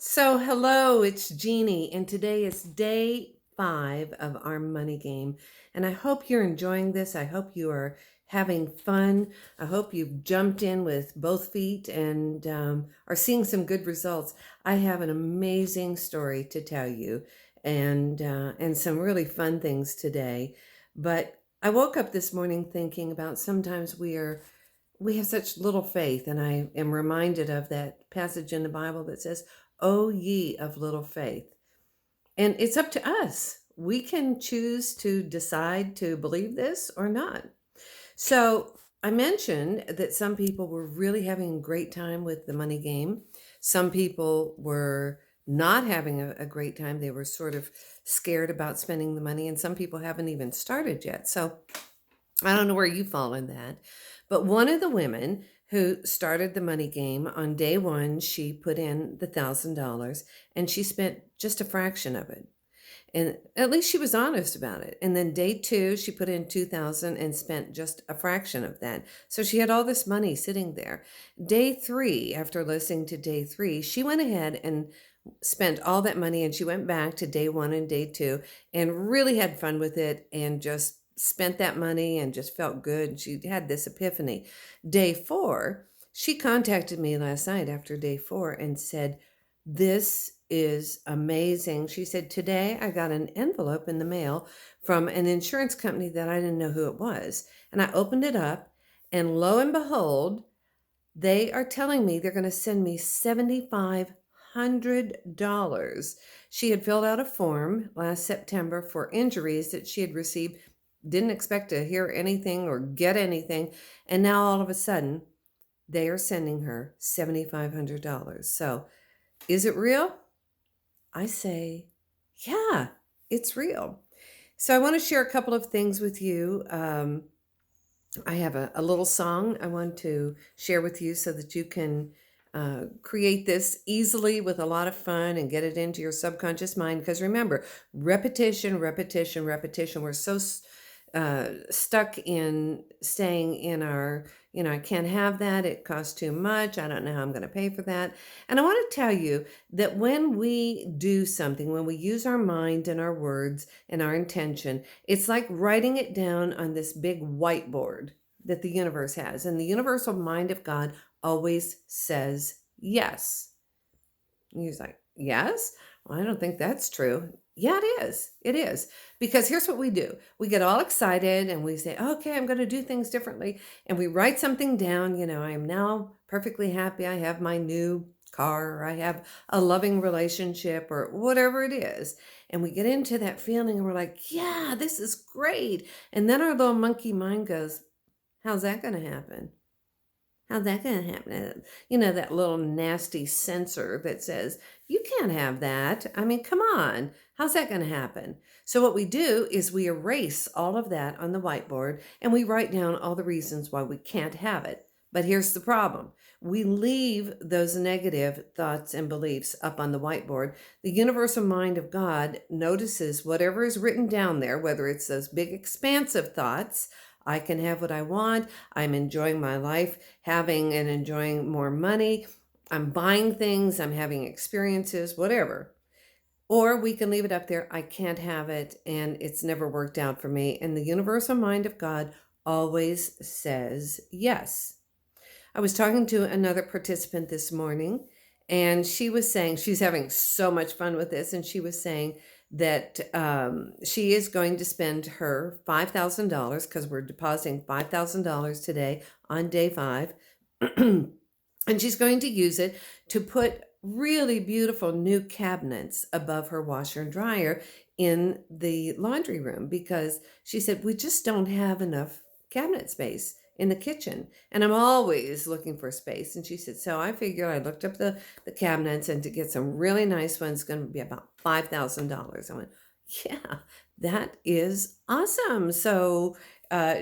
Hello, it's Jeanie, and today is day 5 of our money game. And I hope you're enjoying this. I hope you are having fun. I hope you've jumped in with both feet and are seeing some good results. I have an amazing story to tell you, and some really fun things today. But I woke up this morning thinking about sometimes we have such little faith, and I am reminded of that passage in the Bible that says, "O ye of little faith." And it's up to us. We can choose to decide to believe this or not. So I mentioned that some people were really having a great time with the money game. Some people were not having a great time. They were sort of scared about spending the money, and some people haven't even started yet. So I don't know where you fall in that. But one of the women who started the money game on day one, she put in the $1,000 and she spent just a fraction of it. And at least she was honest about it. And then day two, she put in 2,000 and spent just a fraction of that. So she had all this money sitting there. Day three, after listening to day three, she went ahead and spent all that money, and she went back to day one and day two and really had fun with it and just spent that money and just felt good. And she had this epiphany. Day four, she contacted me last night after day four and said, "This is amazing." She said, "Today I got an envelope in the mail from an insurance company that I didn't know who it was. And I opened it up, and lo and behold, they are telling me they're going to send me $7,500. She had filled out a form last September for injuries that she had received, didn't expect to hear anything or get anything. And now all of a sudden, they are sending her $7,500. So is it real? I say, yeah, it's real. So I want to share a couple of things with you. I have a little song I want to share with you so that you can create this easily with a lot of fun and get it into your subconscious mind. Because remember, repetition, repetition, repetition. We're so stuck in staying in our, I can't have that. It costs too much. I don't know how I'm going to pay for that. And I want to tell you that when we do something, when we use our mind and our words and our intention, it's like writing it down on this big whiteboard that the universe has. And the universal mind of God always says yes. And he's like, yes? Well, I don't think that's true. Yeah, it is. It is. Because here's what we do. We get all excited and we say, okay, I'm going to do things differently. And we write something down. I am now perfectly happy. I have my new car, or I have a loving relationship, or whatever it is. And we get into that feeling and we're like, yeah, this is great. And then our little monkey mind goes, how's that going to happen? How's that going to happen? That little nasty censor that says, you can't have that. I mean, come on. How's that going to happen? So, what we do is we erase all of that on the whiteboard and we write down all the reasons why we can't have it. But here's the problem: we leave those negative thoughts and beliefs up on the whiteboard. The universal mind of God notices whatever is written down there, whether it's those big, expansive thoughts. I can have what I want. I'm enjoying my life, having and enjoying more money. I'm buying things. I'm having experiences, whatever. Or we can leave it up there. I can't have it, and it's never worked out for me. And the universal mind of God always says yes. I was talking to another participant this morning, and she was saying she's having so much fun with this. And she was saying that she is going to spend her $5,000, because we're depositing $5,000 today on day 5. And she's going to use it to put really beautiful new cabinets above her washer and dryer in the laundry room, because she said, we just don't have enough cabinet space in the kitchen. And I'm always looking for space. And she said, so I figured, I looked up the cabinets, and to get some really nice ones, it's going to be about $5,000. I went, yeah, that is awesome. So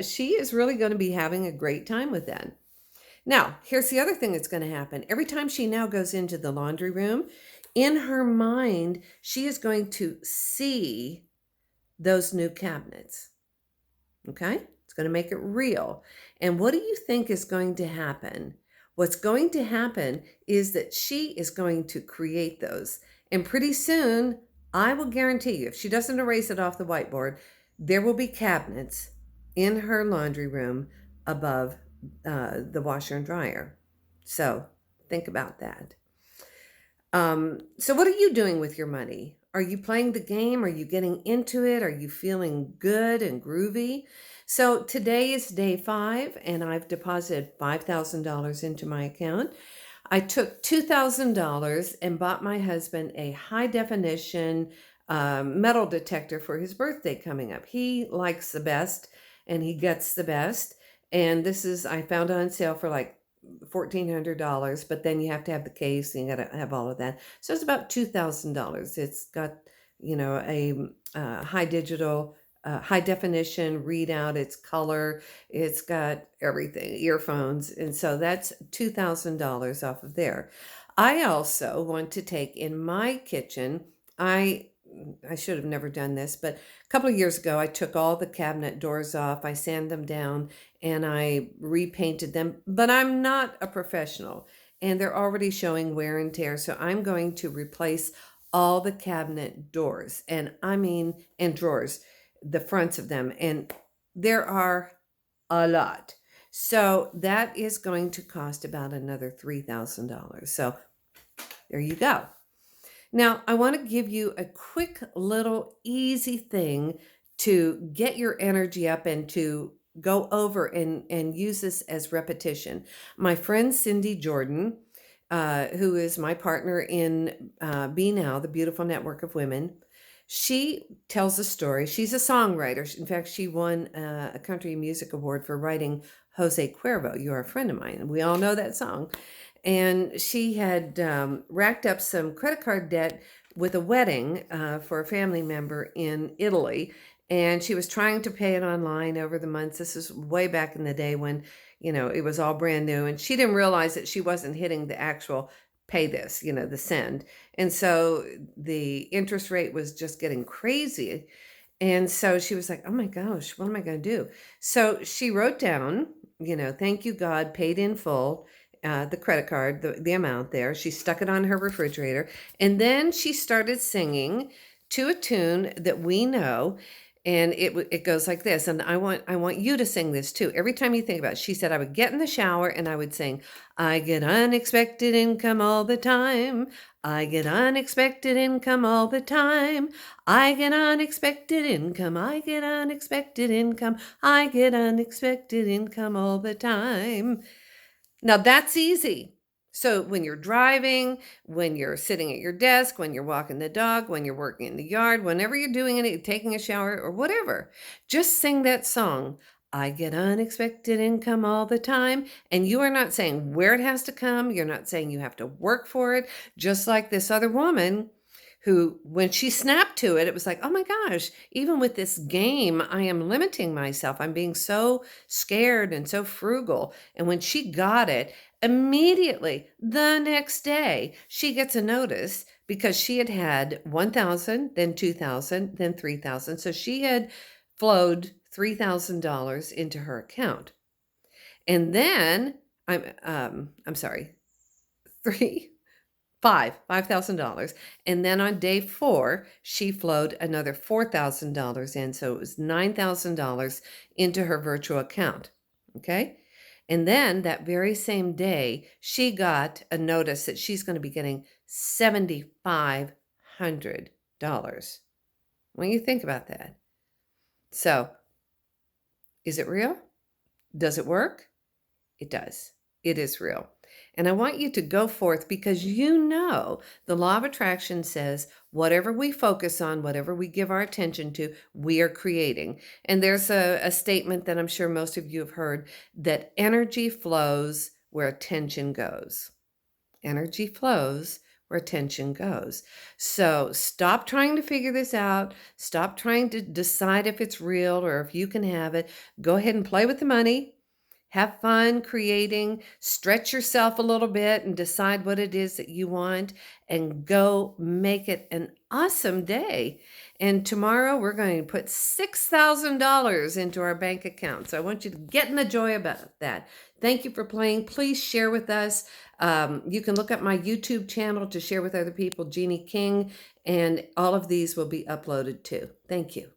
she is really going to be having a great time with that. Now, here's the other thing that's going to happen. Every time she now goes into the laundry room, in her mind, she is going to see those new cabinets. Okay? It's going to make it real. And what do you think is going to happen? What's going to happen is that she is going to create those. And pretty soon, I will guarantee you, if she doesn't erase it off the whiteboard, there will be cabinets in her laundry room above the washer and dryer. So think about that. So what are you doing with your money? Are you playing the game? Are you getting into it? Are you feeling good and groovy? So today is day 5, and I've deposited $5,000 into my account. I took $2,000 and bought my husband a high definition metal detector for his birthday coming up. He likes the best and he gets the best. And this is, I found it on sale for like $1,400, but then you have to have the case and you got to have all of that. So it's about $2,000. It's got, a high definition readout. It's color. It's got everything, earphones. And so that's $2,000 off of there. I also want to take in my kitchen. I should have never done this, but a couple of years ago, I took all the cabinet doors off. I sanded them down and I repainted them, but I'm not a professional and they're already showing wear and tear. So I'm going to replace all the cabinet doors and drawers, the fronts of them. And there are a lot. So that is going to cost about another $3,000. So there you go. Now, I want to give you a quick little easy thing to get your energy up and to go over and use this as repetition. My friend Cindy Jordan, who is my partner in Be Now, the Beautiful Network of Women, she tells a story. She's a songwriter. In fact, she won a country music award for writing Jose Cuervo, You're a Friend of Mine. We all know that song. And she had racked up some credit card debt with a wedding for a family member in Italy. And she was trying to pay it online over the months. This is way back in the day when, it was all brand new. And she didn't realize that she wasn't hitting the actual pay this, the send. And so the interest rate was just getting crazy. And so she was like, oh my gosh, what am I going to do? So she wrote down, thank you, God, paid in full. The credit card, the amount there. She stuck it on her refrigerator. And then she started singing to a tune that we know. And it goes like this. And I want you to sing this too. Every time you think about it, she said, I would get in the shower and I would sing, I get unexpected income all the time. I get unexpected income all the time. I get unexpected income. I get unexpected income. I get unexpected income all the time. Now that's easy. So when you're driving, when you're sitting at your desk, when you're walking the dog, when you're working in the yard, whenever you're doing it, taking a shower or whatever, just sing that song. I get unexpected income all the time. And you are not saying where it has to come. You're not saying you have to work for it. Just like this other woman who, when she snapped to it, it was like, oh my gosh, even with this game, I am limiting myself. I'm being so scared and so frugal. And when she got it, immediately the next day, she gets a notice because she had 1,000, then 2,000, then 3,000. So she had flowed $3,000 into her account. And then I'm sorry, $5,000. And then on day 4, she flowed another $4,000 in. So it was $9,000 into her virtual account. Okay. And then that very same day, she got a notice that she's going to be getting $7,500. When you think about that. So is it real? Does it work? It does. It is real. And I want you to go forth because the law of attraction says whatever we focus on, whatever we give our attention to, we are creating. And there's a statement that I'm sure most of you have heard that energy flows where attention goes. Energy flows where attention goes. So stop trying to figure this out. Stop trying to decide if it's real or if you can have it. Go ahead and play with the money. Have fun creating, stretch yourself a little bit and decide what it is that you want and go make it an awesome day. And tomorrow we're going to put $6,000 into our bank account. So I want you to get in the joy about that. Thank you for playing. Please share with us. You can look up my YouTube channel to share with other people, Jeanie King, and all of these will be uploaded too. Thank you.